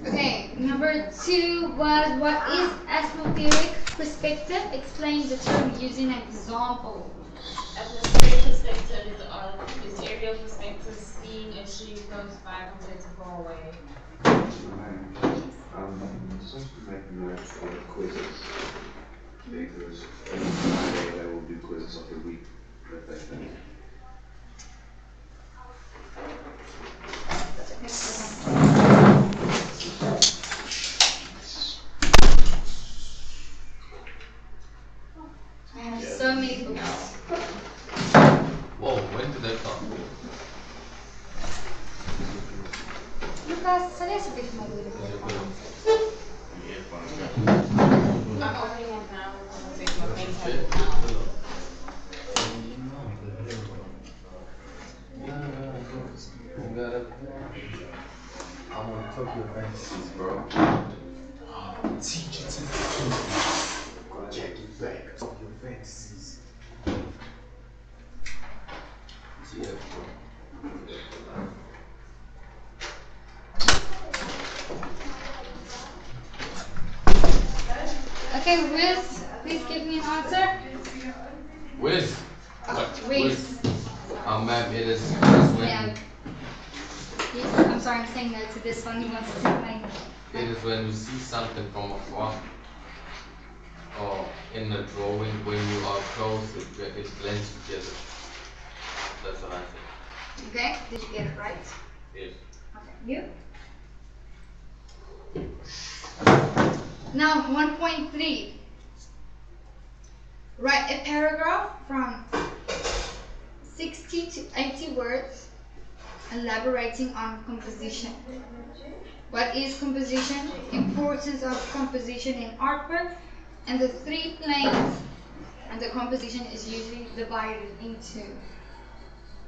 Okay, number 2 was what is atmospheric perspective? Explain the term using an example. Atmospheric perspective is aerial perspective, seeing a tree close by compared to far away. Supposed to make notes for the quizzes because every Friday they will do quizzes of the week that they think. I have so many books. Whoa, when did that come? Lucas, sal jy asseblief vir my die telefoon? I'm opening it now. Take my friend's hand now. I'm on top of your fantasies, bro. Teach it to Jack it back. Top your fantasies. Yeah, bro. Okay, Wiz, please give me an answer. Wiz. Wiz. Ma'am, it is when Yeah. Yes, I'm sorry, I'm saying no to this one. He wants to explain. it is when you see something from afar or in a drawing when you are close, it blends together. That's what I think. Okay, did you get it right? Yes. Okay, you? Now, 1.3. Write a paragraph from 60 to 80 words elaborating on composition. What is composition? Importance of composition in artwork, and the 3 planes, and the composition is usually divided into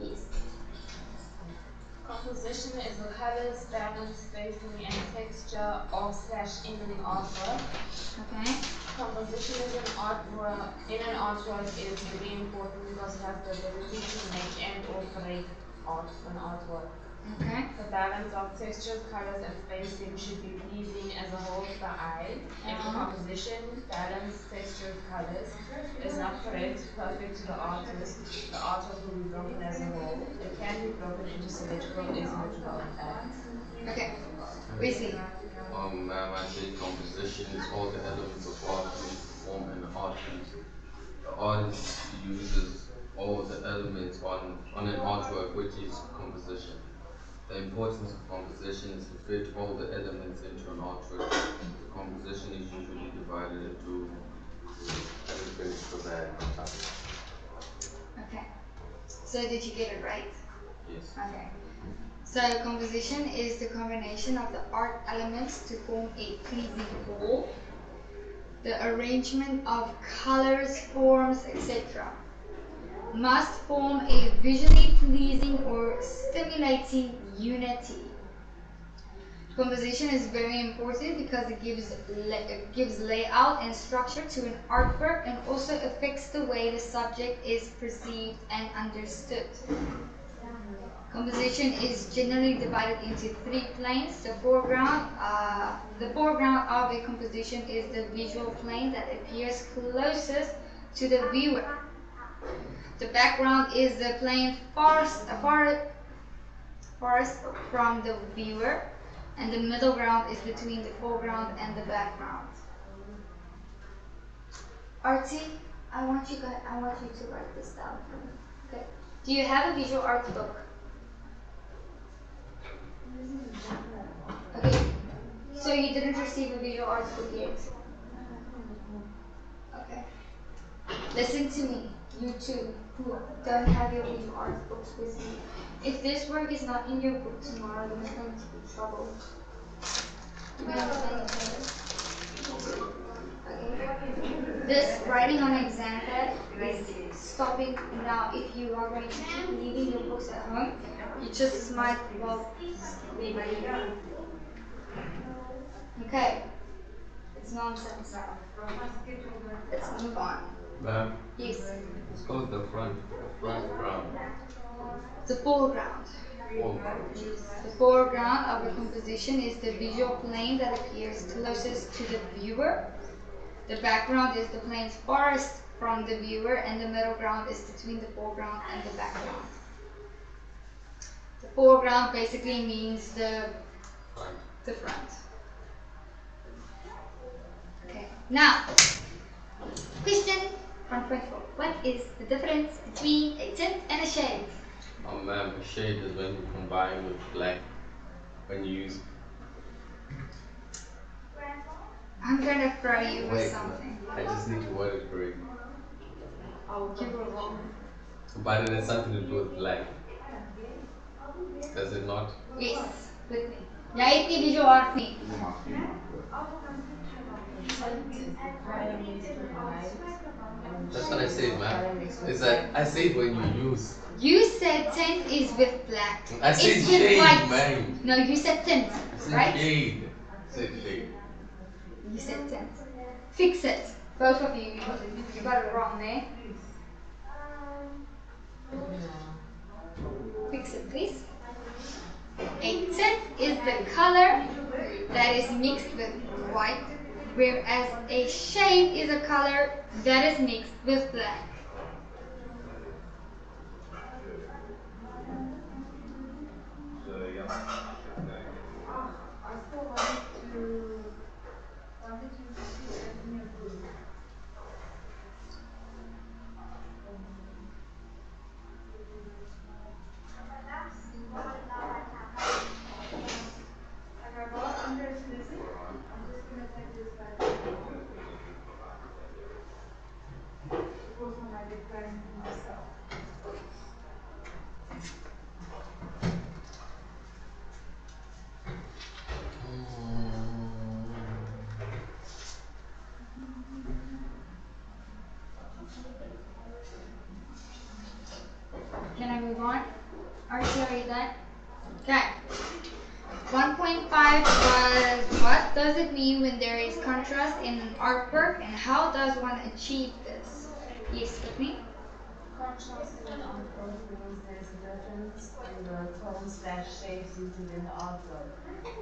these. Composition is the colors, balance, spacing, and texture of/in the artwork. Okay. Composition in an artwork is really important because it has the ability to make and or break an artwork. Okay. The balance of textures, colors, and spacing should be pleasing as a whole to the eye. If the composition, balance, textures, colors is not correct, perfect to the artist, the artwork will be broken as a whole. It can be broken into symmetrical, asymmetrical, and balanced. Okay. Wesley. Ma'am, I say composition is all the elements of art used to form an art piece. The artist uses all the elements on an artwork, which is composition. The importance of composition is to fit all the elements into an artwork. The composition is usually divided into Okay. So did you get it right? Yes. Okay. So composition is the combination of the art elements to form a pleasing whole. The arrangement of colors, forms, etc. must form a visually pleasing or stimulating unity. Composition is very important because it gives layout and structure to an artwork and also affects the way the subject is perceived and understood. Composition is generally divided into 3 planes. The foreground of a composition is the visual plane that appears closest to the viewer. The background is the plane farthest from the viewer, and the middle ground is between the foreground and the background. Artie, I want you to write this down for me. Okay. Do you have a visual arts book? Okay. So you didn't receive a visual arts book yet? Okay. Listen to me, you two who don't have your visual arts books with you. If this work is not in your book tomorrow, then it's going to be trouble. Do you understand each other? Okay. This writing on an exam pad is stopping now. If you are going to keep leaving your books at home, you just might leave it here. Okay. It's nonsense. Let's move on. Ma'am? Yes. Let's go to the front. The front ground. The foreground. The foreground of a composition is the visual plane that appears closest to the viewer. The background is the plane farthest from the viewer, and the middle ground is between the foreground and the background. The foreground basically means the front. Okay, now, question 1.4. What is the difference between a tint and a shade? Oh man, a shade is when you combine with black. When you use. I'm gonna throw you with Wait, something. I just need to word it correctly. Oh, you were wrong. But it has something to do with black. Does it not? Yes, with me. Jy het nie visual art nie. Tint is the color mixed with light. And That's what I shade is said, the man. color mixed with It's like light. I said when you use. You said tint is with black. I said It's with shade, white. man. No, you said tint, I said right? shade. I said shade. You said tint. Fix it. Both of you. You got it wrong, eh? Fix it, please. A tint is the color that is mixed with white, whereas a shade is a color that is mixed with black. I still wanted to see it in your group. Okay, well, I'm going to listen. I'm just going to take this back because I might be playing for myself. Can I move on? Are you done? Okay. 1.5 was what does it mean when there is contrast in an artwork, and how does one achieve this? Yes, with me? Contrast in an artwork means there's a difference in the tones / shapes used within the artwork.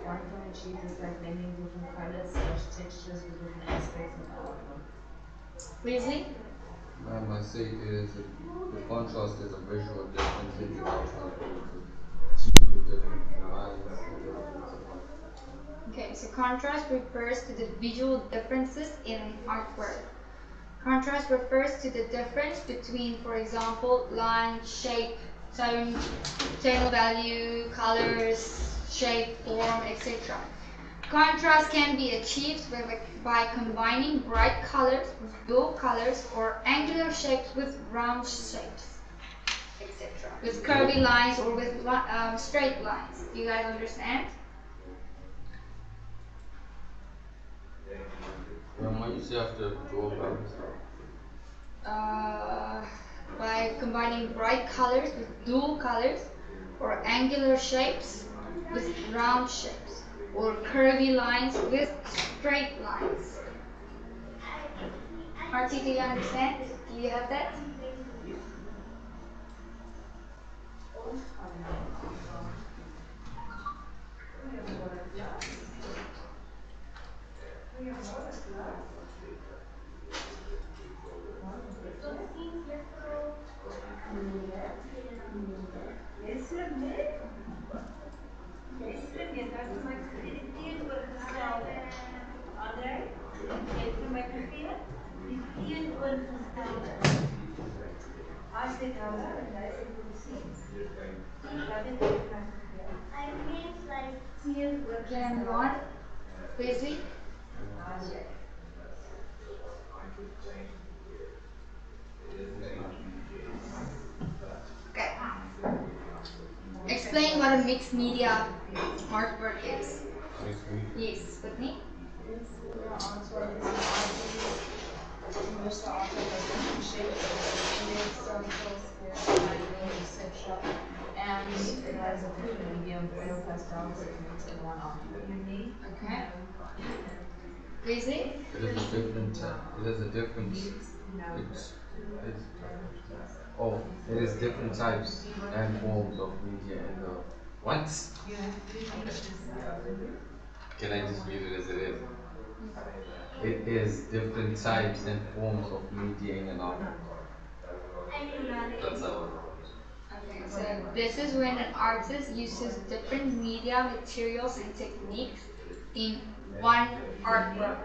One can achieve this by blending different colors / textures with different aspects of the artwork. Wesley? I must say the contrast is a visual difference in the artwork. Two different lines and different. Okay, so contrast refers to the visual differences in an artwork. Contrast refers to the difference between, for example, line, shape, tone, tonal value, colors, shape, form, etc. Contrast can be achieved by combining bright colors with dull colors, or angular shapes with round shapes, etc. With curvy lines or with straight lines. Do you guys understand? What you say after dual colors? By combining bright colors with dual colors, or angular shapes with round shapes, or curvy lines with straight lines. Archie, do you understand? Do you have that? Jy slim, né? Jy slim, jy het vir my gegee die teenoorgestelde. Andre, jy het vir my gegee die teenoorgestelde. I said hello and I said we'll see. Wat het jy vir my gegee? I gave like teenoorgestelde. Can I move on? Wesley? Okay. Explain what a mixed media artwork is. Yes, with me? Mixed media artwork is an artwork in which the artwork has different shapes, image, circle, square, triangle, etc. And it has a different medium, oil, pastels, it's mixed in one artwork. Okay. Wesley? It is a different. It is a different. Oh, it is different types and forms of media in the what? Can I just read it as it is? It is different types and forms of media in an art. That's how. Okay, so this is when an artist uses different media, materials, and techniques in one artwork.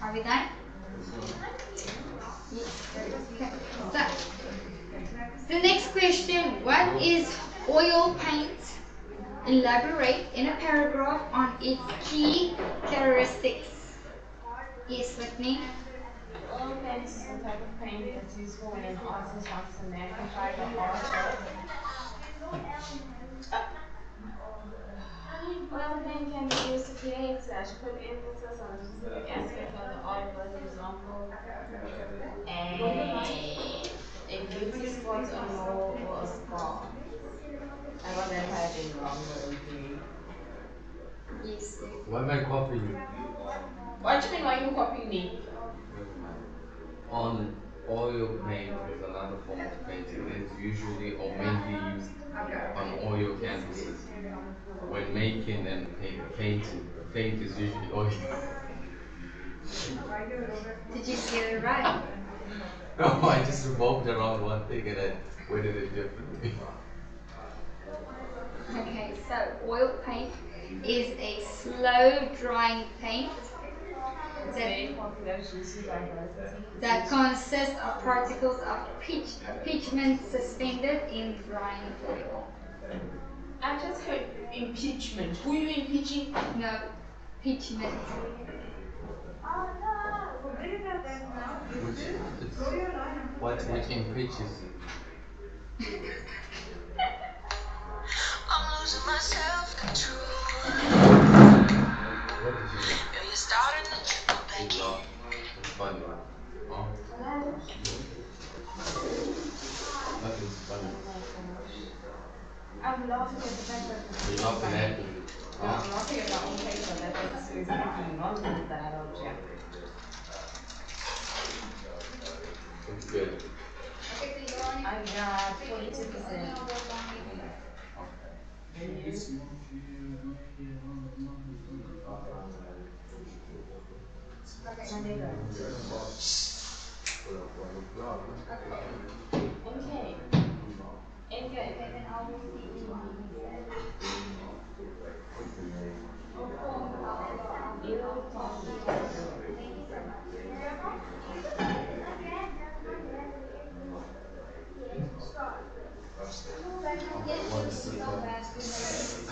Are we done? Yes. Okay. So, the next question, what is oil paint? Elaborate in a paragraph on its key characteristics. Yes, with me. Oil paint is the type of paint that's useful when an artist wants to magnify the artwork. Oil paint can be used to create / put emphasis on a specific aspect of the artwork. Example, a beauty spot, a mall, or a spa. I got that typing wrong, but okay. Yes. Why am I copying you? What do you mean? Why are you copying me? Never mind. On oil paint is another form of painting. It is usually or mainly used on oil canvases. When making and painting, the paint is usually oil. Did you get it right? No, I just revolved around one thing and I worded it differently. Okay, so oil paint is a slow drying paint It's very popular due to diversity. that consists of particles of pigment suspended in drying oil. I just heard impeachment. Who are you impeaching? No, pigment. Which impeaches? I'm losing my self-control. What did you do? Yo, you're starting to trickle back You in. laugh. It's funny. Oh, nothing's funny. I'm laughing at the fact that this You're is laughing funny. at me. No, I'm laughing at my own paper that is speaking nonsense that I don't hear. It's good. Okay, so you're on I got 42%. Okay. And you? Okay. My neighbor. NK. NK. Okay, then I will see you on Wednesday. You talk to me. Thank you so much. Okay, what is the problem? I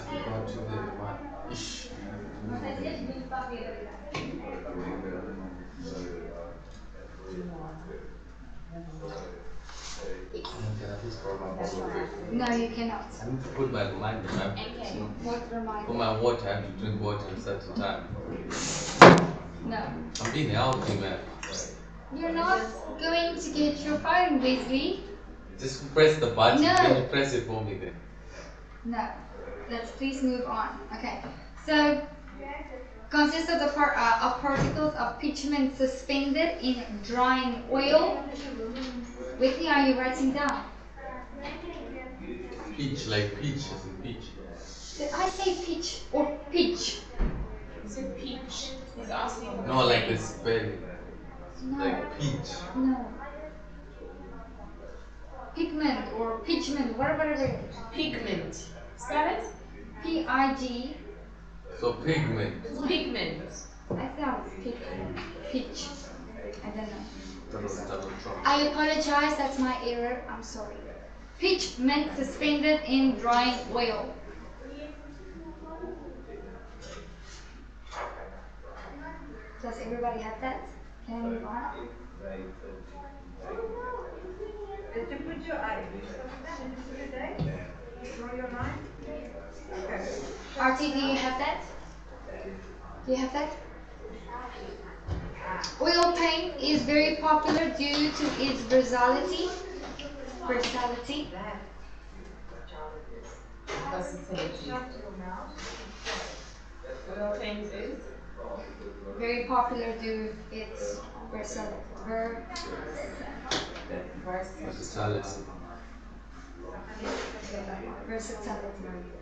forgot to get my ish. Can I please borrow my bottle of water? No, you cannot. I need to put my reminder. I have to, NK. What reminder? for my water, I have to drink water at a certain time. No. I'm being healthy, man. You're not going to get your phone, Wesley. Just press the button. No. Can you press it for me then? No. Let's please move on. Okay. So, consists of of particles of pigment suspended in drying oil. With me, are you writing down? Peach, like peach as in peach. Did I say peach or peach? He said peach. He's asking for No, like the spelling. No. Like peach. No. Pigment or pigment, whatever it is. pigment. Spell it? P-I-G. So pigment. Pigment. I thought it was peach. I don't know. That was double trump. I apologize, that's my error. I'm sorry. Pigment suspended in drying oil. Does everybody have that? Can I move on? To put your eye. Did you put your date? Draw your line. Okay. Artie, do you have that? Do you have that? Oil paint is very popular due to its versatility. Versatility. Versatility. Oil paint is Very popular due to its versatility. Versatility. Versatility.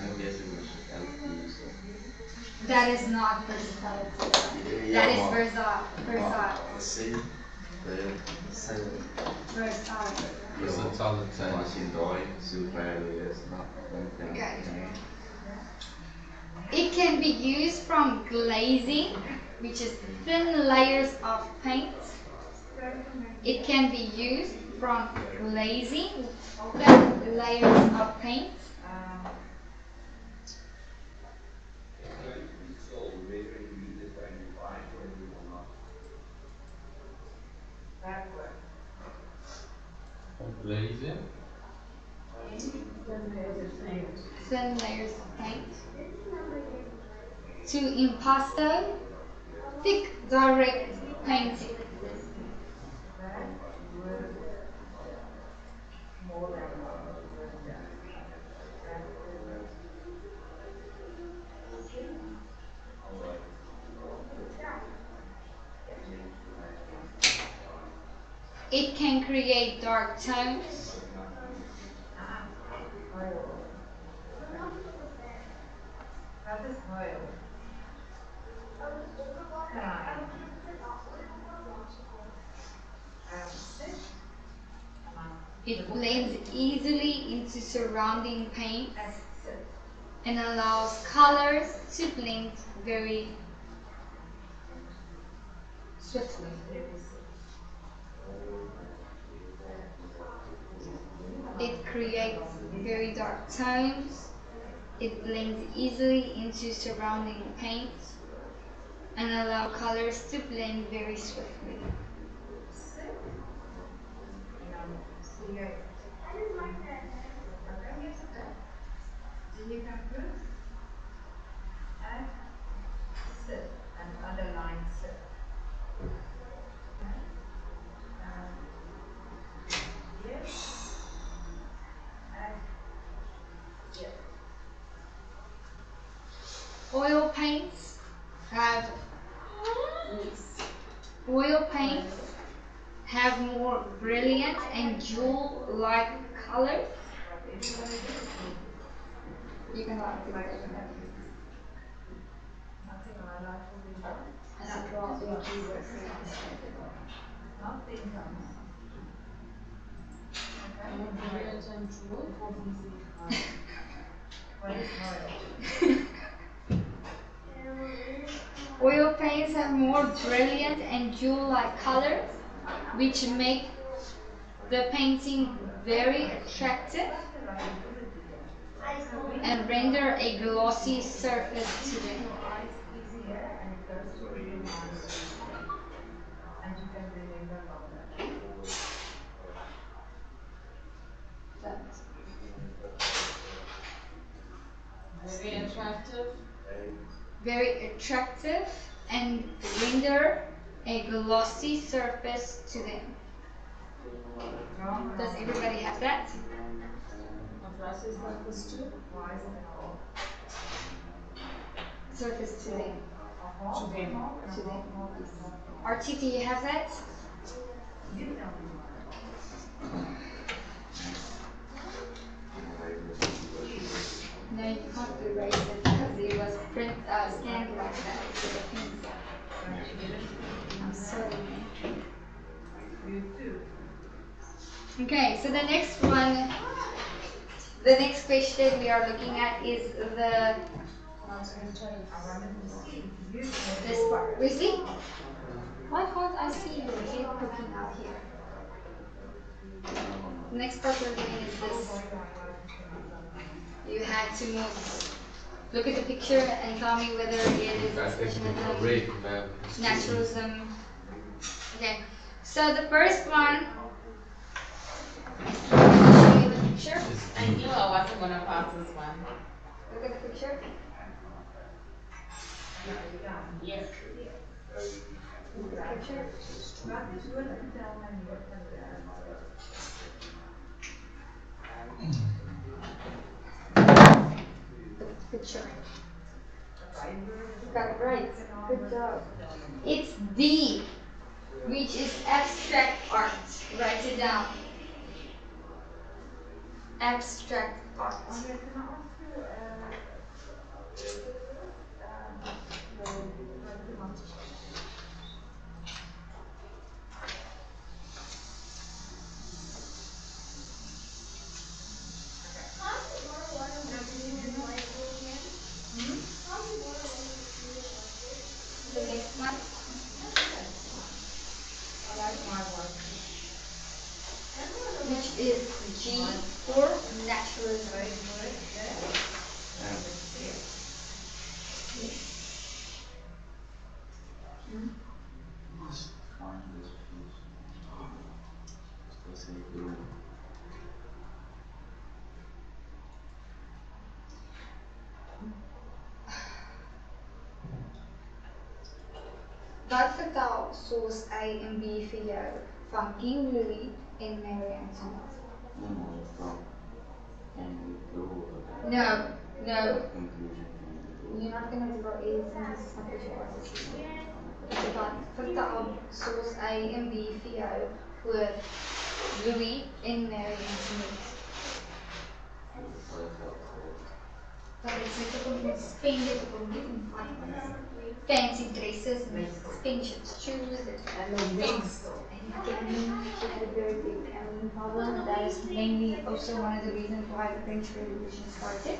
I'm guessing versatility is That is not versatility. That is versatile. see, the same. Versatile. Versatility. Als je dooi, super is not Okay. It can be used from glazing, which is thin layers of paint. It can be used from glazing, thin layers of paint. Glazing. Thin layers of paint. To impasto, thick direct painting. It can create dark tones. That is oil. It blends easily into surrounding paint and allows colors to blend very swiftly. It creates very dark tones. It blends easily into surrounding paint and allows colors to blend very swiftly. Then you can put add sip and underline sip. Yes. Add yes. Oil paints have more brilliant and jewel-like colors. You can like it better. Nothing highlight will be done. As a draw big keywords. Nothing comes. brilliant and jewel. What is oil? Oil paints have more brilliant and jewel-like colors, which make the painting very attractive and render a glossy surface to them. And it goes to really nice. And you can remember longer. Very attractive. Very attractive and render a glossy surface to them. Does everybody have that? A glossy surface too. Surface to them. To them. To them. Archie, do you have that? No, you can't erase it because it was scanned like that. I'm sorry. Okay, so the next question we are looking at is this part. Wesley? Why can't I see your head poking out here? The next part we're doing is this. You had to move look at the picture and tell me whether it is I think expressionism, red, man. naturalism. Okay, so the first one, I'll show you the picture. I knew I wasn't gonna pass this one. Look at the picture. Yes. Look at the picture. The picture. You got it right. Good job. It's D, which is abstract art. Write it down. Abstract art. The next one. Which is G for naturalism. Wat vertaal soos A en B vir jou van King Louis en Mary Antoinette? No, no. You're not gonna draw anything this is not visual artist. Wat vertaal soos A en B vir jou voor Louis en Mary Antoinette? Want het is net op een spended op een fancy dresses and expensive shoes and the wigs. And she had a very big problem. That is mainly also one of the reasons why the French Revolution started.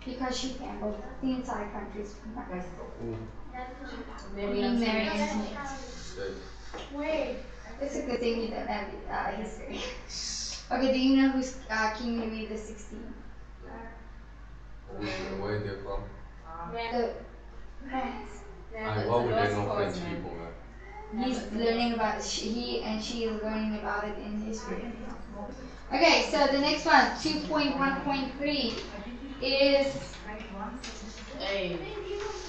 Because she gambled the entire country's money. Mary Antoinette. Wait. It's a good thing you don't have history. Okay, do you know who's King Louis the 16th? Where they're from? The France. Why would they know French people, man? He's learning about it. He and she is learning about it in history. Okay, so the next one, 2.1.3 is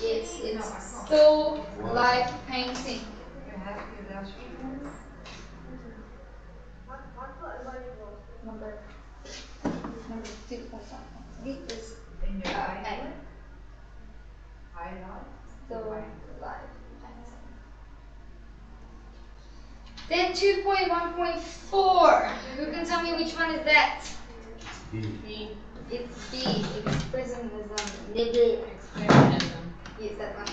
it's still life painting. Number 2.1.3 is A. Still life painting. Then 2.1.4. Who can tell me which one is that? B. It's B. Expressionism. Expressionism. Yes, that one.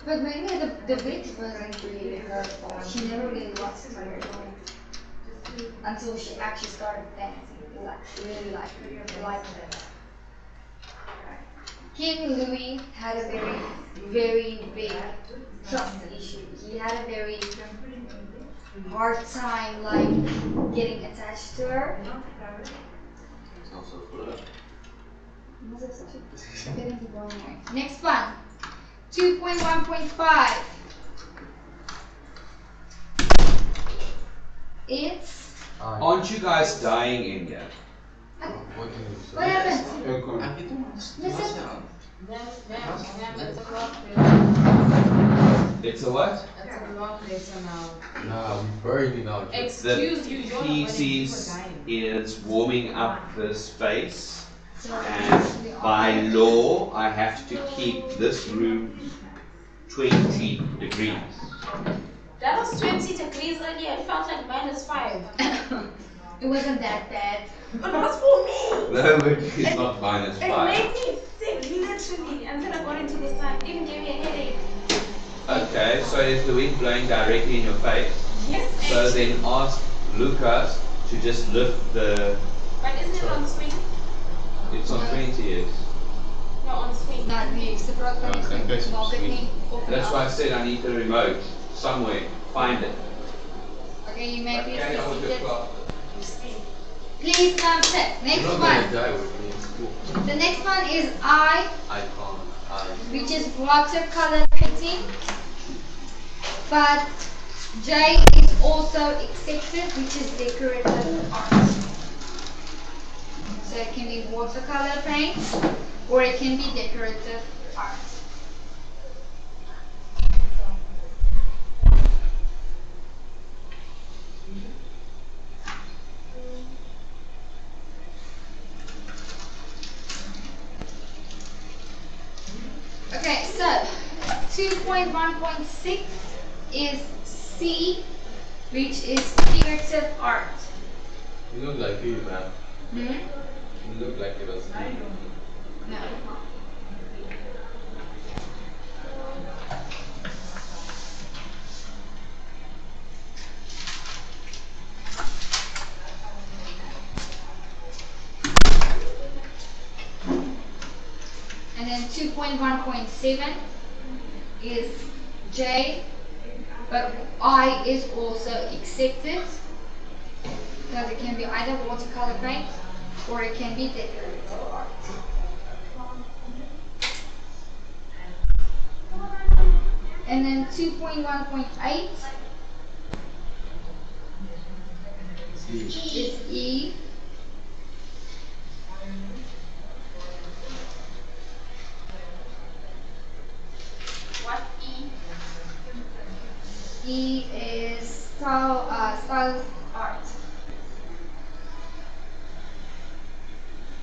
But maybe the witch wasn't really her fault. She never really lost her until she actually started dancing. Really liked it. King Louis had a very, very big trust issue. He had a very hard time getting attached to her. Sounds so good. Next one. 2.1.5. It's Aren't you guys dying in here? What can you say? what happened? Listen. It's a rock letter. It's a what? It's a rock letter now. Nah, we burning out. Excuse you, you're not letting people Feces dying. is warming up the space, and by law, I have to keep this room 20 degrees. That was 20 degrees earlier. It felt like -5. It wasn't that bad. It was for me. No, but it's not minus It 5. made me sick, literally. Until I got into the sun, it even gave me a headache. Okay, so is the wind blowing directly in your face? Yes, So actually. then ask Lucas to just lift the. But isn't it on swing? It's on 20 years. No, on swing. Not me. It's the broadcast. No, it's best Marketing. That's why I said I need the remote somewhere. Find it. Okay, you may be Carry on with your seated. clock. Please sit. Next You're not one. gonna die with me in school. The next one is I, I can't. which is watercolor painting. But J is also accepted, which is decorative art. So it can be watercolor paint or it can be decorative art. Okay, so 2.1.6 is C, which is figurative art. You look like you, man. Hmm? You look like it was me. No. And then 2.1.7 is J, but I is also accepted because it can be either watercolor paint or it can be decorative art. And then 2.1.8 See, is E. What E? E is style art.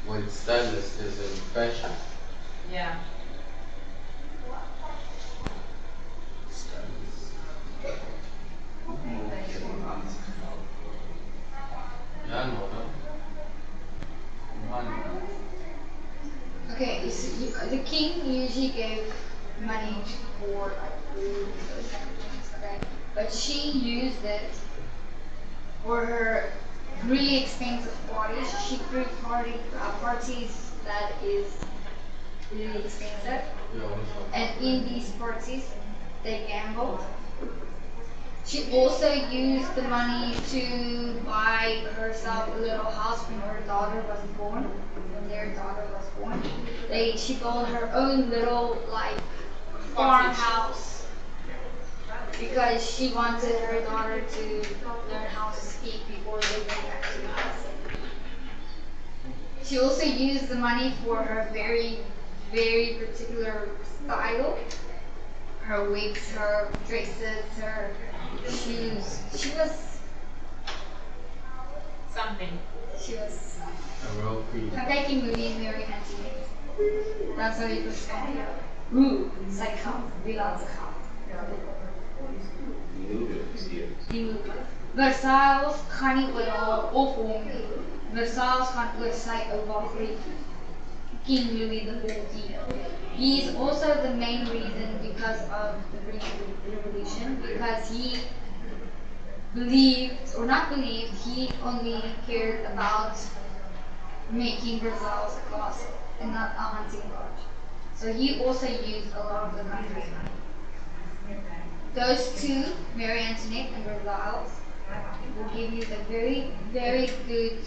what stylist is in fashion. Yeah. Stylist. Yeah, I know that. I know. Okay, the king usually gave money for like food and those kind of things, okay? But she used it for her really expensive parties. She threw parties that is really expensive. Yeah, what's up? And in these parties, they gambled. She also used the money to buy herself a little house when her daughter was born. When their daughter was born, she built her own little like farmhouse because she wanted her daughter to learn how to speak before they went back to the house. She also used the money for her very, very particular style. Her wigs, her dresses, her shoes. She was Something. A real queen. I'm making movie in Mary Antoinette. That's what it was called. Ooh, sy gaan, wie laat sy gaan? Die movie. Versailles gaan nie oor haar of hom nie. Versailles gaan oor sy ouma Grietjie, King Louis XIV. He is also the main reason because of the French Revolution, because he believed, or not believed, he only cared about making Versailles a castle and not a hunting lodge. So he also used a lot of the country's money. Those two, Mary Antoinette and Versailles, will give you a very, very good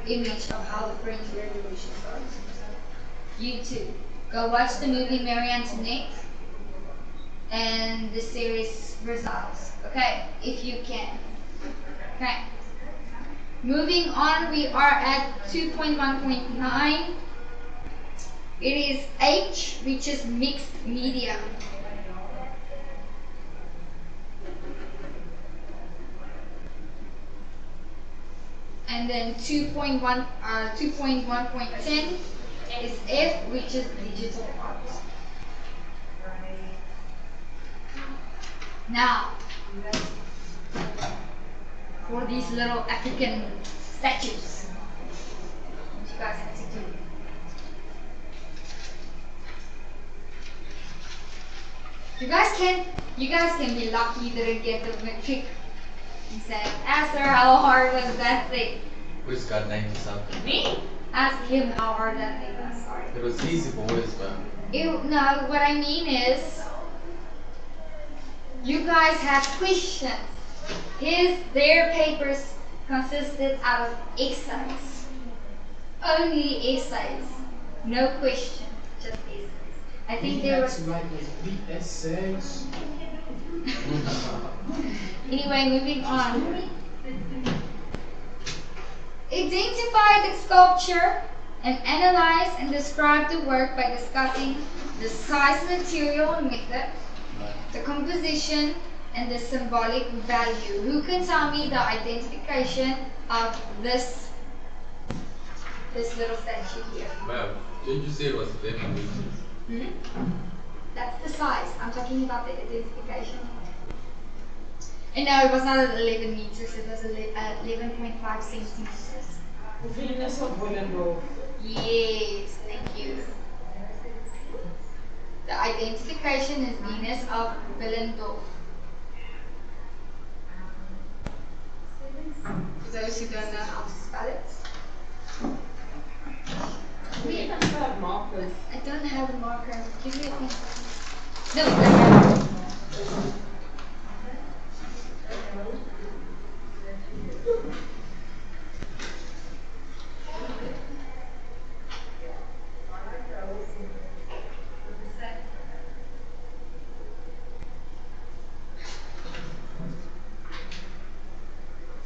image of how the French Revolution started. You too. Go watch the movie Mary Antoinette and the series Versailles. Okay, if you can. Okay. Moving on, we are at 2.1.9. It is H, which is mixed media. And then 2.1.10 is F, which is digital art. Now, for these little African statues, what you guys have to do. You guys can be lucky you didn't get the matric. He said, ask her how hard was that thing. Wiz got 90 something. Me? Ask him how hard that thing was. Sorry. It was easy for Wiz, man. No, what I mean is, you guys have questions. Their papers consisted out of essays. Only essays. No question, just essays. I think there was. Write like 3 essays. Anyway, moving on. Identify the sculpture and analyze and describe the work by discussing the size, material, and method, the composition, and the symbolic value. Who can tell me the identification of this little statue here? Ma'am, didn't you say it was 11 meters? That's the size. I'm talking about the identification. And no, it was not 11 meters, it was 11.5 centimeters. Venus of Willendorf. Yes, thank you. The identification is Venus of Willendorf. For those who don't know how to spell it. We even have markers. I don't have a marker. Give me a pen. No, I have.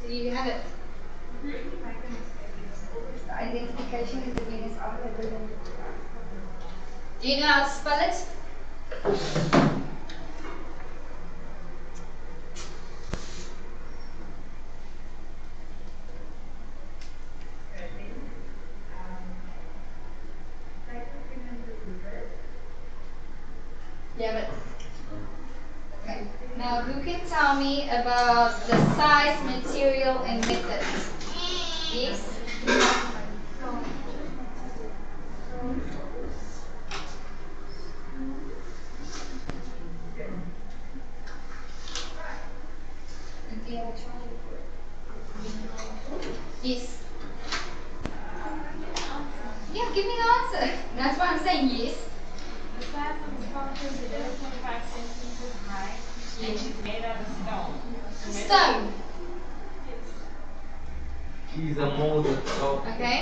So you have it. The identification is the Venus of the Willendorf. Do you know how to spell it? Yeah, but okay. Now, who can tell me about the size, material, and method? Yes. And do you have a charger for it? Yes. Yeah, give me the answer. That's why I'm saying yes. The size of the sculpture is 11.5 centimeters high, and she's made out of stone. Stone. She's a molded sculpture. Okay.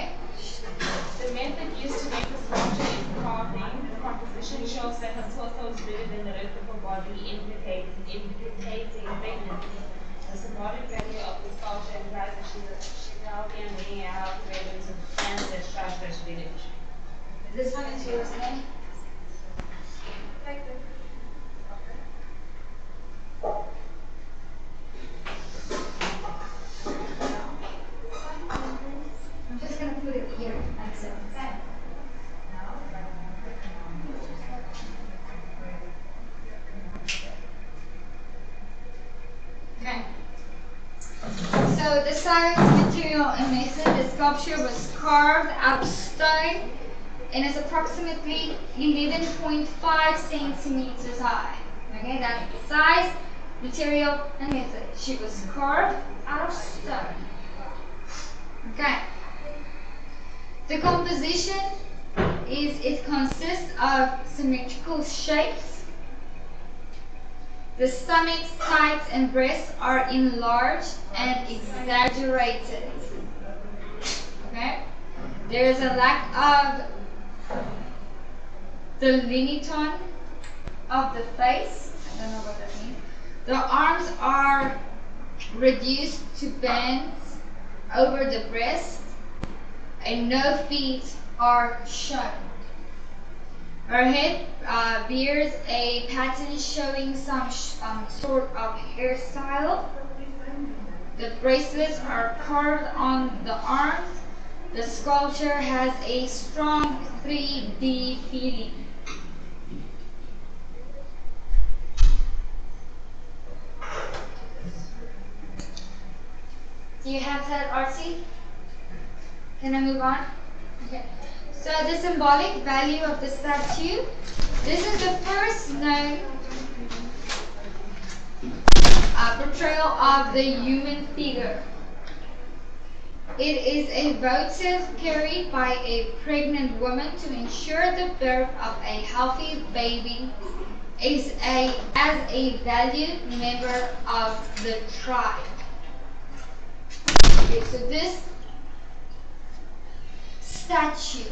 The method used to make the sculpture is carving. The composition shows that her torso is bigger than the rest of her body, implicating pregnancy. The symbolic value of the sculpture implies that she's healthy and bringing a healthy baby to ancestral village. This one is yours, name. I'm just gonna put it here. That's it. Okay. So the size, material, and method, the sculpture was carved out of stone and is approximately 11.5 centimeters high. Okay, that's the size, material, and method. She was carved out of stone. Okay. The composition is it consists of symmetrical shapes. The stomach, sides, and breasts are enlarged and exaggerated. Okay? There is a lack of the liniton of the face. I don't know what that means. The arms are reduced to bands over the breast, and no feet are shown. Her head bears a pattern showing some sort of hairstyle. The bracelets are carved on the arms. The sculpture has a strong 3D feeling. Do you have that, Archie? Can I move on? Okay. So the symbolic value of the statue. This is the first known portrayal of the human figure. It is a votive carried by a pregnant woman to ensure the birth of a healthy baby as a valued member of the tribe. Okay, so this statue,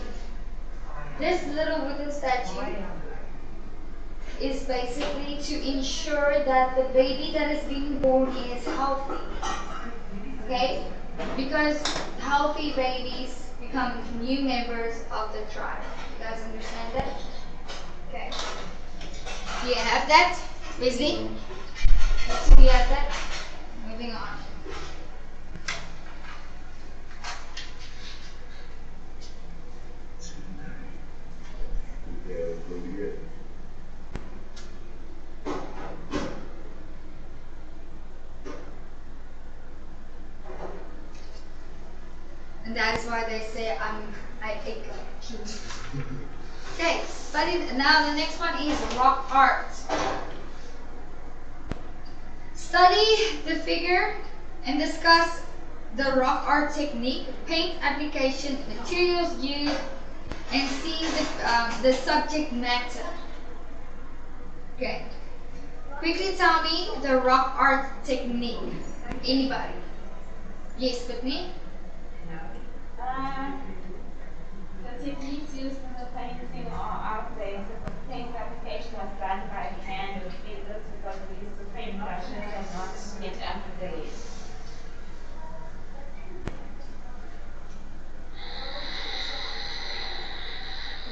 this little wooden statue is basically to ensure that the baby that is being born is healthy. Okay? Because healthy babies become new members of the tribe. You guys understand that? Okay. Do you have that? Wesley? Do you have that? Moving on. And that is why they say I ate like you. Okay, now the next one is rock art. Study the figure and discuss the rock art technique, paint application, materials used, and see the subject matter. Okay. Quickly tell me the rock art technique. Anybody? Yes, Whitney? The techniques used in the painting are outdated. The paint application was done by hand with fingers because we used to paint brushes and not yet up to date.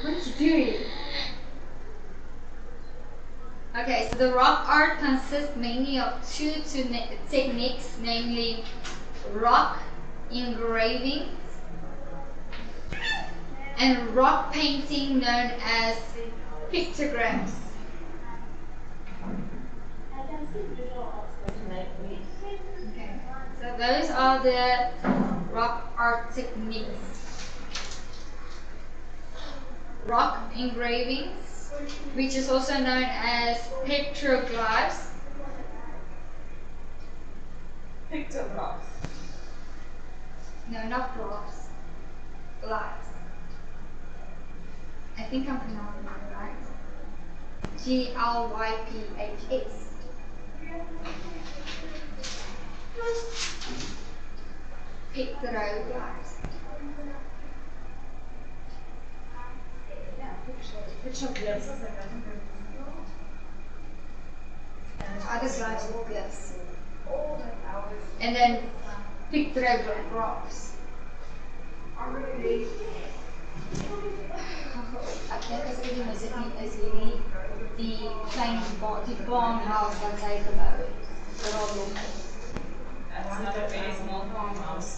What are you doing? Okay, so the rock art consists mainly of two techniques, namely rock engraving and rock painting, known as pictograms. I can see visual arts automatically. Okay, so those are the rock art techniques. Rock engravings, which is also known as petroglyphs. Pictographs. No, not glyphs. Glyphs. I think I'm pronouncing it right. Glyphs. Petroglyphs. Pictographs. Other glyphs are glyphs. And then pictographs. Ek dink as jy mos dit nie is hierdie die klein farmhouse wat hy gebou het. Vir al lonke. That's not a very small farmhouse.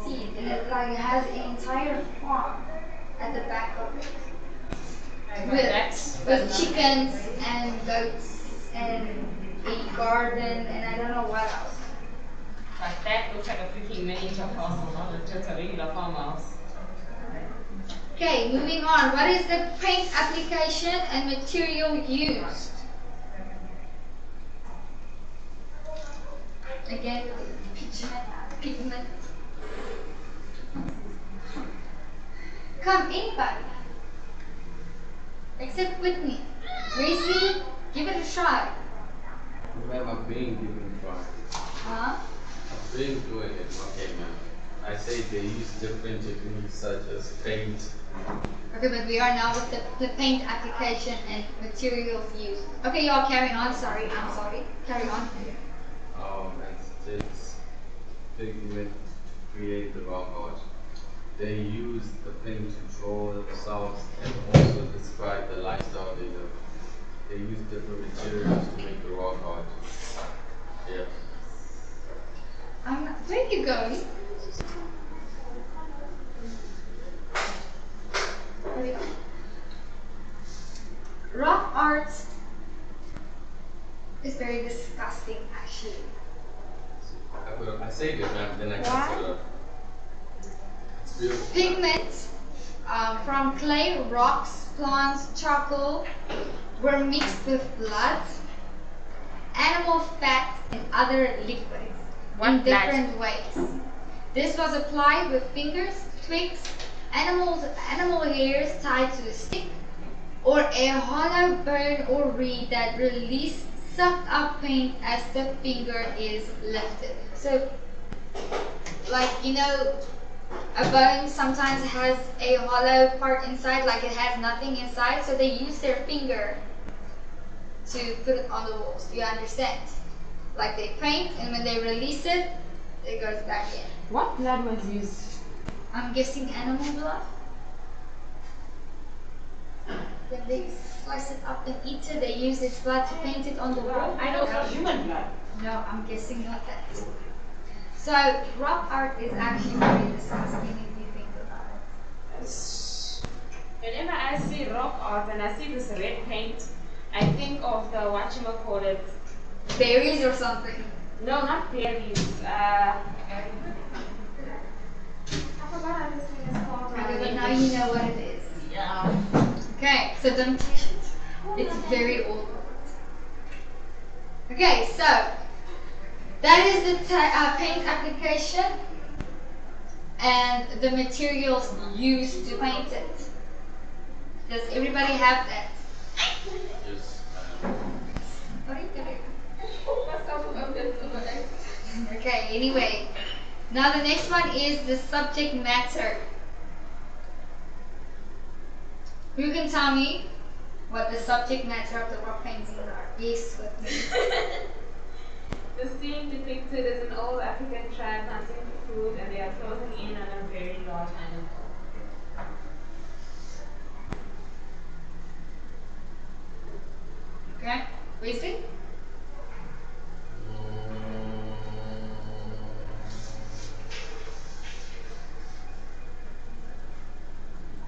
See, it like has an entire farm at the back of it. With chickens and goats and a garden and I don't know what else. Like that looks like a freaking miniature castle, not just a regular farmhouse. Okay, moving on. What is the paint application and material used? Again, pigment. Come, anybody. Except Whitney. Gracie, give it a try. Ma'am, I'm being given a try. Huh? I've been doing it. Okay, ma'am. I say they use different techniques such as paint. Okay, but we are now with the paint application and materials used. Okay, y'all carry on. Sorry, I'm sorry. Carry on. And takes pigment to create the rock art. They use the paint to draw themselves and also describe the lifestyle they live. They use different materials to make the rock art. Yeah. Where are you going? Rock art is very disgusting, actually. I say this, ma'am, then I can tell her. It's beautiful. Pigment from clay, rocks, plants, charcoal were mixed with blood, animal fat, and other liquids in different ways. This was applied with fingers, twigs, animal hairs tied to a stick, or a hollow bone or reed that released sucked up paint as the finger is lifted. So like, you know, a bone sometimes has a hollow part inside, like it has nothing inside, so they use their finger to put it on the walls. Do you understand? Like they paint, and when they release it, it goes back in. What blood was used? I'm guessing animal blood. When they slice it up and eat it, they use its blood to paint it on the wall. I know it's human blood. No, I'm guessing not that. So rock art is actually very disgusting if you think about it. Whenever I see rock art and I see this red paint, I think of the whatchamacallit. Berries or something. No, not berries. I forgot how this thing is called. Okay, but now you know what it is. Yeah. Okay, so don't touch it. It's very old. Okay, so that is the paint application and the materials used to paint it. Does everybody have that? Yes. Okay, anyway. Now the next one is the subject matter. Who can tell me what the subject matter of the rock paintings are? Yes, with me. The scene depicted is an old African tribe hunting for food, and they are closing in on a very large animal. Okay, Wesley?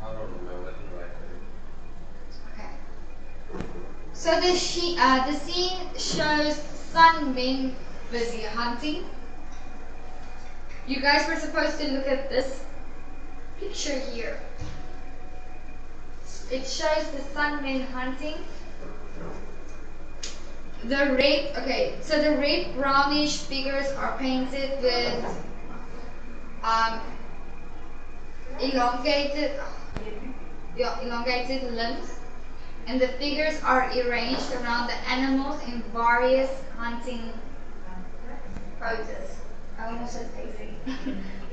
I don't remember it right now. Okay. So the scene shows sun men busy hunting. You guys were supposed to look at this picture here. It shows the sun men hunting. The red, okay, so the red brownish figures are painted with elongated limbs, and the figures are arranged around the animals in various hunting poses. I almost said facing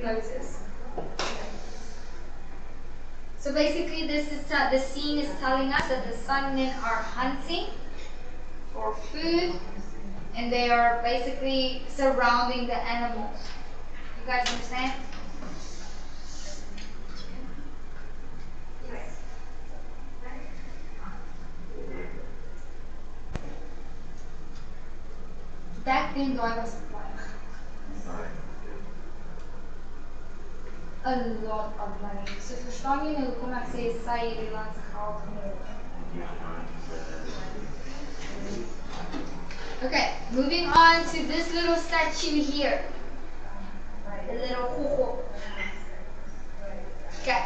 poses. So basically, this is the scene is telling us that the sun men are hunting for food, and they are basically surrounding the animals. You guys understand? Back then, though, I was a lot of money. So verstaan jy nou hoekom ek sê sy hierdie land se geld genoeg? Okay, moving on to this little statue here. The little hoho. Okay.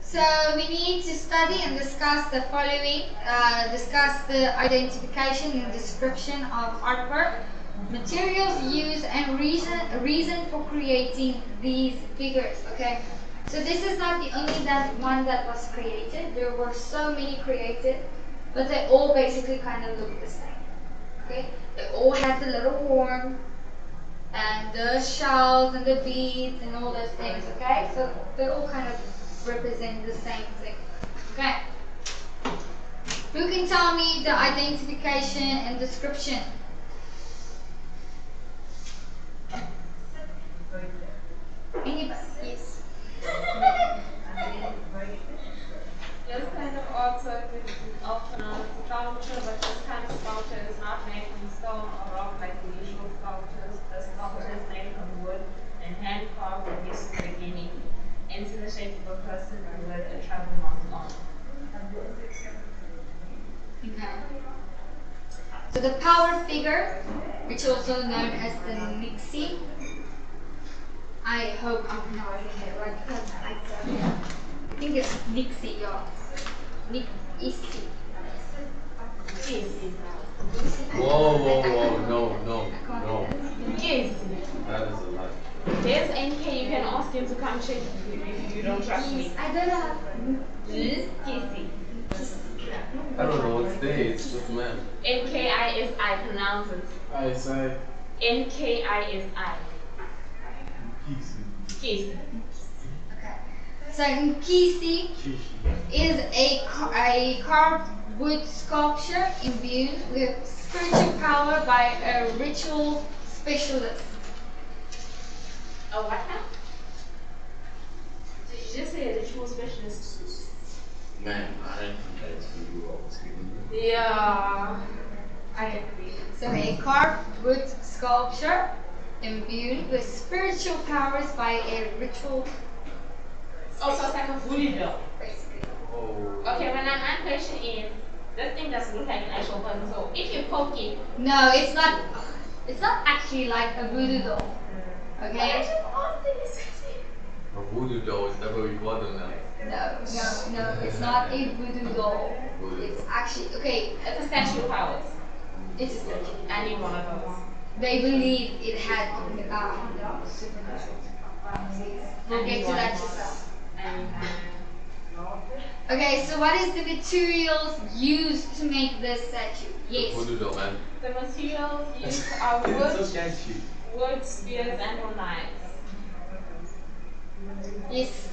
So we need to study and discuss the following, discuss the identification and description of artwork, materials used, and reason for creating these figures. Okay, so this is not the only one that was created. There were so many created, but they all basically kind of look the same. Okay, they all have the little horn and the shells and the beads and all those things. Okay, so they all kind of represent the same thing. Okay. Who can tell me the identification and description? Anybody? Yes. This kind of artwork is often known as sculpture, but this kind of sculpture is not made from stone or rock like the usual sculptures. The sculpture is made from wood and hand carved at least in the beginning into the shape of a person with a travel mark on. Okay. So the power figure, which is also known as the Nixie. I hope I'm pronouncing it right because I think it's Nixie, y'all. Nixie. Whoa, no. Yes. That is a lie. There's NK, you can ask him to come check if you don't trust me. I don't know. Kissy. I don't know what's Today it's just man. Nkisi pronounces. I say Nkisi. Kisi. Okay. So Nkisi is a carved wood sculpture imbued with spiritual power by a ritual specialist. A what now? Did you just say a ritual specialist? Man, I don't think that's for you all. Yeah, I agree. So a carved wood sculpture imbued with spiritual powers by a ritual, Oh, so it's like a voodoo doll. basically. Oh. Okay, my question is, this thing doesn't look like an actual person. So if you poke it, No, it's not. It's not actually like a voodoo doll. the Okay. actual person is A voodoo doll, is that what we call them now? No, it's not a voodoo doll. It's actually okay. it's a statue of powers. It's a statue. I need one of those. They believe it had supernatural. We'll get to that yourself. Okay, so what is the materials used to make this statue? Yes. Voodoo doll, man. The materials used are It's wood, so catchy. wood, spears, and or knives. Yes.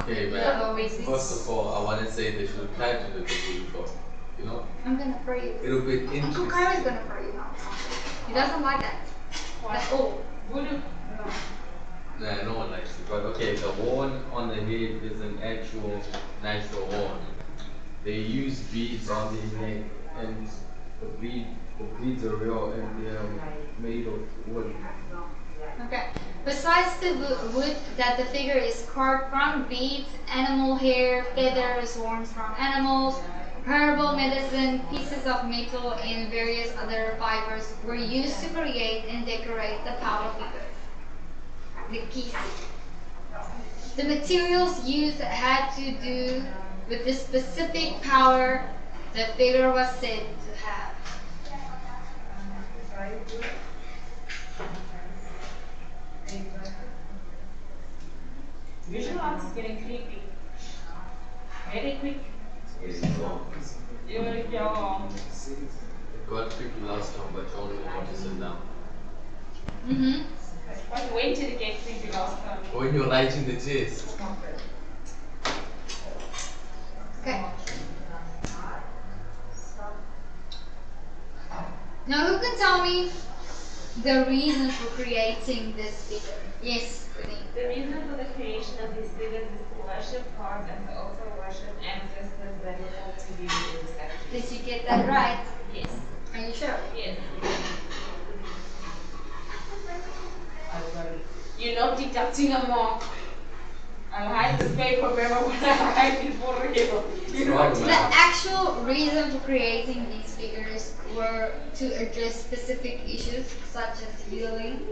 Okay, man. First of all, I want to say they should title it the voodoo doll. You know? I'm gonna pray you. It'll be Uncle interesting. Kyle is gonna pray you now. He doesn't like that. That's all. Voodoo. Nah, no one likes it. But okay, the horn on the head is an actual natural horn. They use beads on the neck, and the beads are real, and they're made of wood. Okay. Besides the wood that the figure is carved from, beads, animal hair, feathers, horns from animals, herbal medicine, pieces of metal, and various other fibers were used to create and decorate the power figure. The kisi. The materials used had to do with the specific power the figure was said to have. Visual arts is getting creepy. Very quick. You're It got tricky last time, but you only want to sit down. But when did it get creepy last time? When you're writing the test. Okay. Now who can tell me the reason for creating this figure? Yes, Renee. The reason for the creation of these figures is to worship God and to also worship ancestors that are thought to be in the statue. Did you get that right? Yes. Are you sure? Yes. You're not deducting a mark. I'll hide this paper, remember what I hide it for real. You know what? The actual reason for creating these figures were to address specific issues such as healing,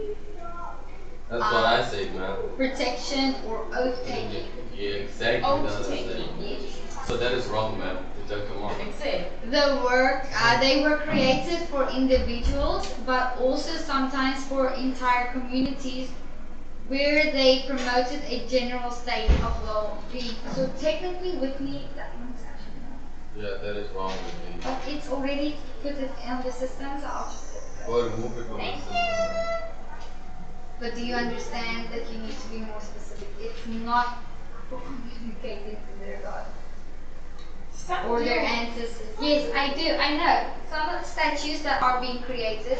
That's what I said, man. protection, or oath taking. Yeah, exactly. Oath That's what I said. taking. Yes. So that is wrong, man. Deduct the mark. It's it. The work, they were created for individuals, but also sometimes for entire communities where they promoted a general state of well-being. So technically with me, that one's actually wrong. Yeah, that is wrong with me. But it's already put it on the system, so I'll just Go ahead and move it from the system. But do you understand that you need to be more specific? It's not for communicating to their God Some or do. their ancestors. Yes, I do. I know. Some of the statues that are being created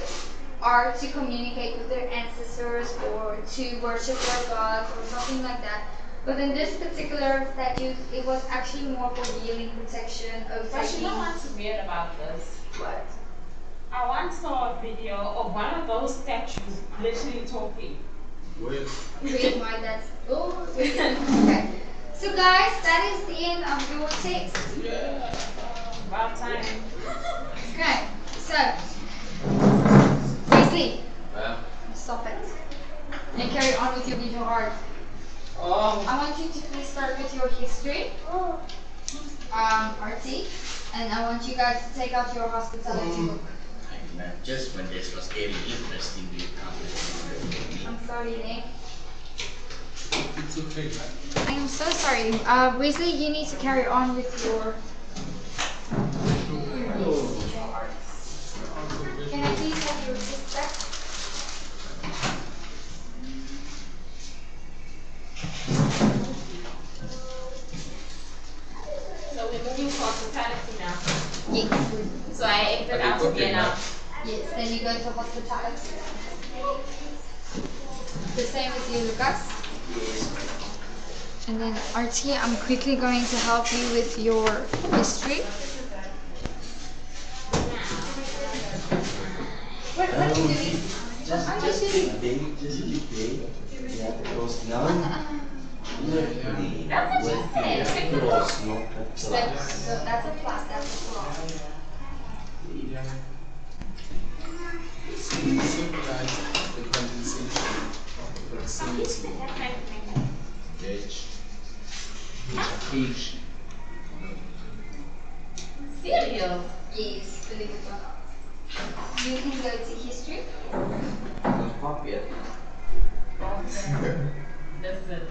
are to communicate with their ancestors or to worship their gods or something like that. But in this particular statue, it was actually more for healing, protection, But you oath-taking. know what's weird about this? What? I once saw a video of one of those statues literally talking. Wait. Read my that's okay. So guys, that is the end of your text. Yeah. About time. Okay, so Wesley, Man. stop it. And carry on with your visual art. I want you to please start with your history, RT, and I want you guys to take out your hospitality book. Just when this was getting interesting, we come. I'm sorry, Nick. It's okay, man. I am so sorry. Wesley, you need to carry on with your. Can I please have your kiss back? So we're moving to hospitality now. Yes. So I exit out of here now. Yes, then you go to hospitality. The same with you, Lucas. And then RT, I'm quickly going to help you with your history. What are you doing? What are you doing? That's what she said. So that's a plus, that's a plus. Symbolize the condensation of the proximity. Cereal. Yes, believe it or not. You can go to history. Listen.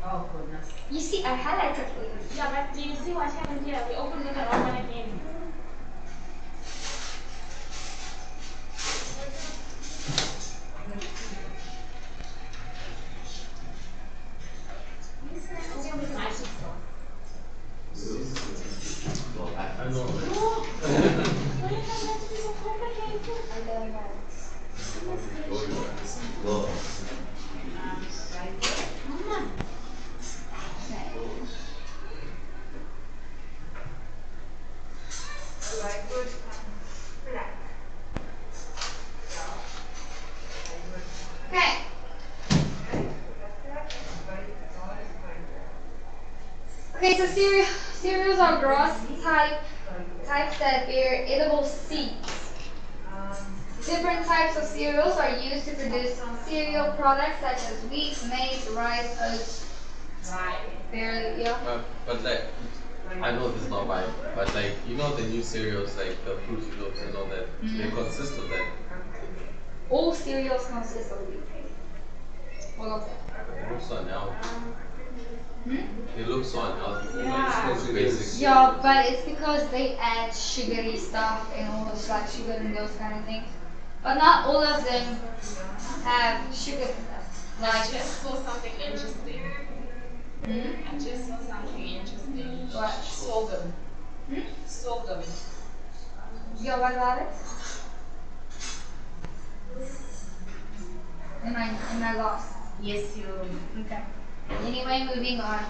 Oh goodness. You see, I highlighted for you. Yeah, but do you see what happened here? We opened it and opened again. I know. Okay. Okay, so cereals are grass types that bear edible seeds. Different types of cereals are used to produce cereal products such as wheat, maize, rice, oats, barley, yeah. But like, I know this is not mine, but like, you know the new cereals, like the Fruity Loops and all that, they consist of that. All cereals consist of wheat. All of them. It looks so unhealthy. Hmm? It looks so unhealthy. Yeah. It's basic. Yeah, but it's because they add sugary stuff and all those like sugar and those kind of things. But not all of them have sugar in them. I Like, just saw something interesting. I just saw something interesting. What? Sorghum. Sorghum. Yeah, what about it? Am I lost? Yes, you. Okay. Anyway, moving on.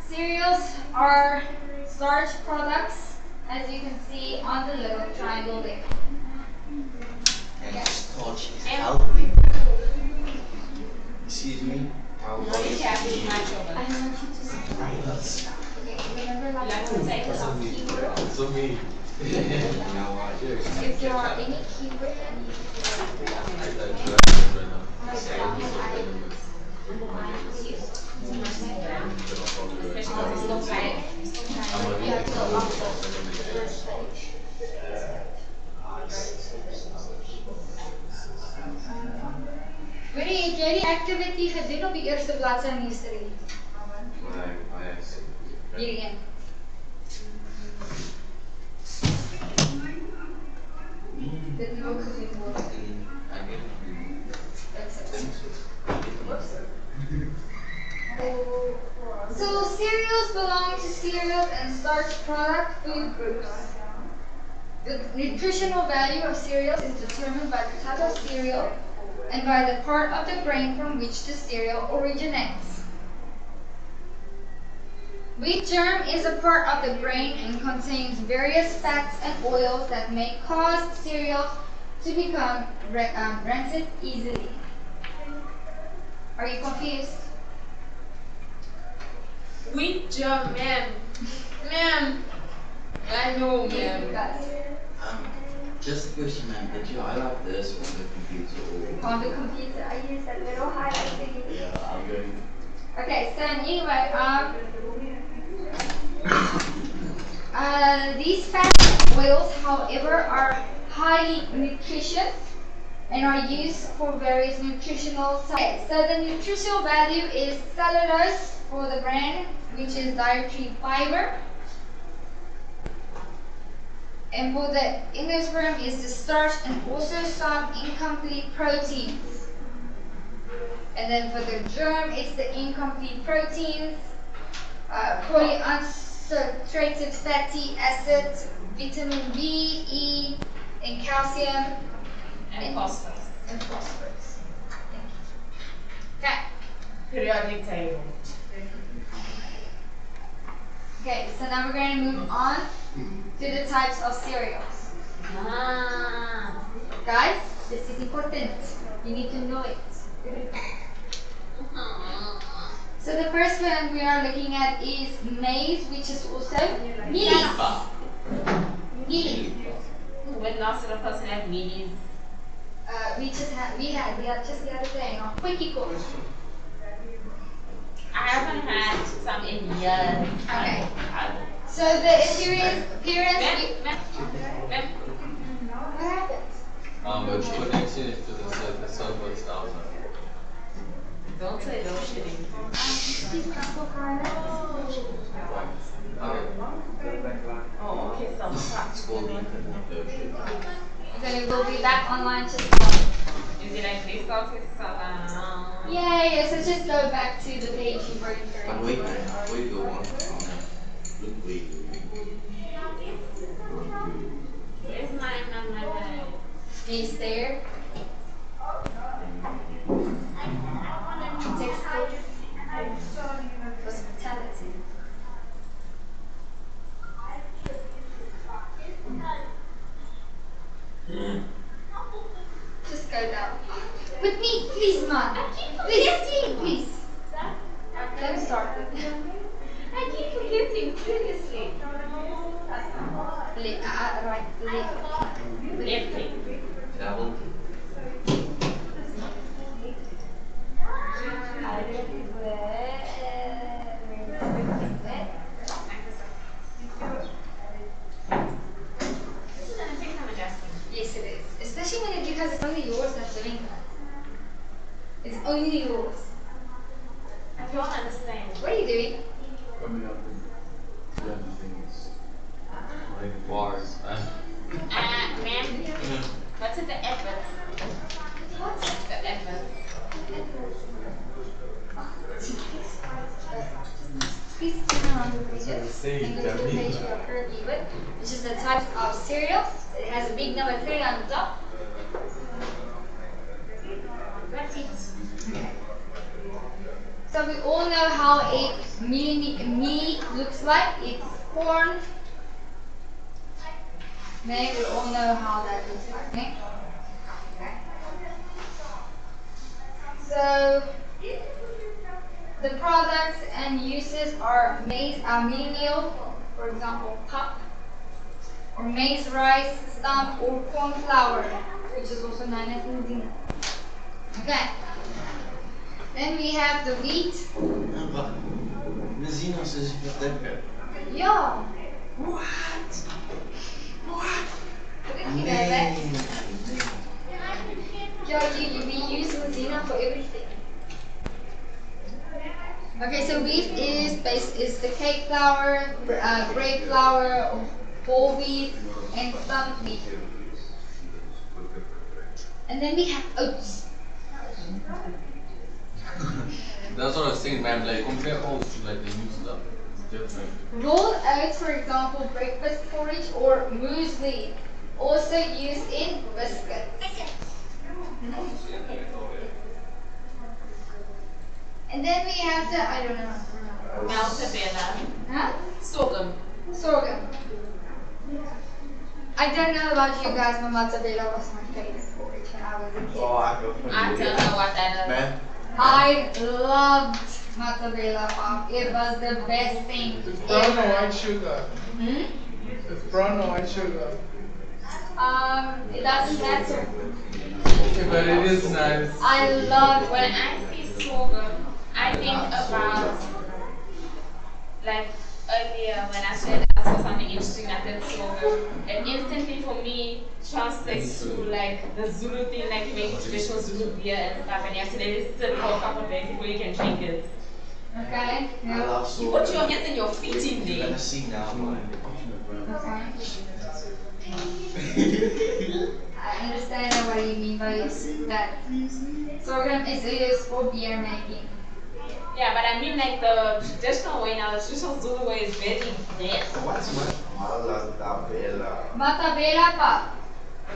Cereals are starch products, as you can see on the little triangle there. And starch is healthy. Excuse me? How No, about you can't be much of I it. want you to see. Okay, remember like Like to say something. keywords? So me. If there are any keywords that need to be I like right now. Especially because it's not like. I'm a Yeah, little so after. Winnie, het jy die activity gedoen op die eerste bladsy in history? Hierdie een. Dit moet ook gedoen word. So cereals belong to cereals and starch product food groups. The nutritional value of cereals is determined by the type of cereal and by the part of the grain from which the cereal originates. Wheat germ is a part of the grain and contains various fats and oils that may cause cereals to become rancid easily. Are you confused? Wheat germ, man. Man. I know, man. Guys, Just a question, ma'am. Did you highlight this on the computer or? on the computer, I use that little highlight thingy. Yeah, I'm going. Okay, so anyway, these fats and oils, however, are highly nutritious and are used for various nutritional. Okay, so the nutritional value is cellulose for the bran, which is dietary fiber. And for the endosperm is the starch and also some incomplete proteins. And then for the germ, it's the incomplete proteins, polyunsaturated fatty acids, vitamin B, E, and calcium, And phosphorus. and phosphorus. Okay. Periodic table. Okay, so now we're going to move on to the types of cereals. Ah. Guys, this is important. You need to know it. So the first one we are looking at is maize, which is also mealie. Mealie. When last did a person have mealies? We had just the other day on Quickie Course. I haven't had some in years. Okay. So the appearance, what happened? The connection is to the server itself. Don't say no shitting. Oh, okay, so It's called the internet. Then it will be back online just is it like this or yeah, so just go back to the page you were But referring wait, to. go on. Look, wait. Where's my Is there? Textbook. Hospitality. Just go down. With me, please, man. Please. Let me start with I keep forgetting, seriously. right. Lifting. Double. Yes, it is. Especially when because it's only yours that's doing that. It's only yours. I don't understand. What are you doing? Coming up with the other things. Like bars. Ma'am, what's the effort? What? The effort. Please turn around the pages saying, and go to the Jamila. page you are currently with, which is the types of cereals. It has a big number 3 on the top. That's it. So we all know how a mealie looks like. It's corn. Okay, we all know how that looks like. Okay? So the products and uses are maize, mealie meal, for example, pup, or maize rice, stump, or corn flour, which is also known as nzina. Okay. Then we have the wheat. Nzina says you got that. Yeah. What? Look at you, baby. Georgie, we use nzina for everything. Okay, so wheat is the cake flour, bread flour, whole wheat, and stump wheat. And then we have oats. That's what I was saying, man. Like, compare oats to like the new stuff. It's different. Rolled oats, for example, breakfast porridge or muesli, also used in biscuits. And then we have the, I don't know. Maltabella. Huh? Sorghum. Sorghum. I don't know about you guys, but mozzarella was my favorite porridge when I was a kid. Oh, I go for I don't know what that is. Man, I loved mozzarella pop. It was the best thing It's brown or ever. white sugar? Hmm? It's brown or white sugar? It doesn't matter. Okay, but it is nice. I love When it. I see sorghum, I think about like earlier when I said I saw something interesting, I said so. And instantly for me translates to like the Zulu thing, like you make traditional Zulu beer and stuff, and you have to let it sit for a couple of days before you can drink it. Okay. I Yeah. love You sword. put your hands and your feet in You're there. gonna see now, man. Okay. I understand what you mean by that. Sorghum is used for beer making. Yeah, but I mean like the traditional way now, the traditional Zulu way is very dead. Matabela pap.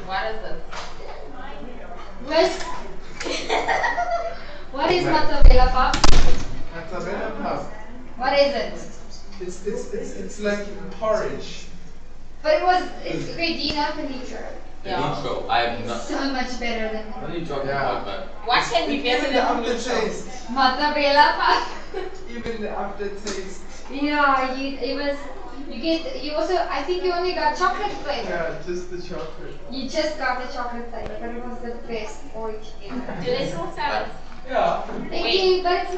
What is it? Where's what is Matabela pap? Matabele pap. What is it? It's like porridge. But it's okay, do you know Panicha? Yeah. Intro, I have not. So much better than What are you talking Yeah. about, man? What can be better Even the than Panicha? aftertaste. Matabela pap. Even the aftertaste. Yeah, you also, I think you only got chocolate flavor. Yeah, just the chocolate. You just got the chocolate flavor, but it was the best porridge ever. Do they still sell it? Yeah. They do, but it's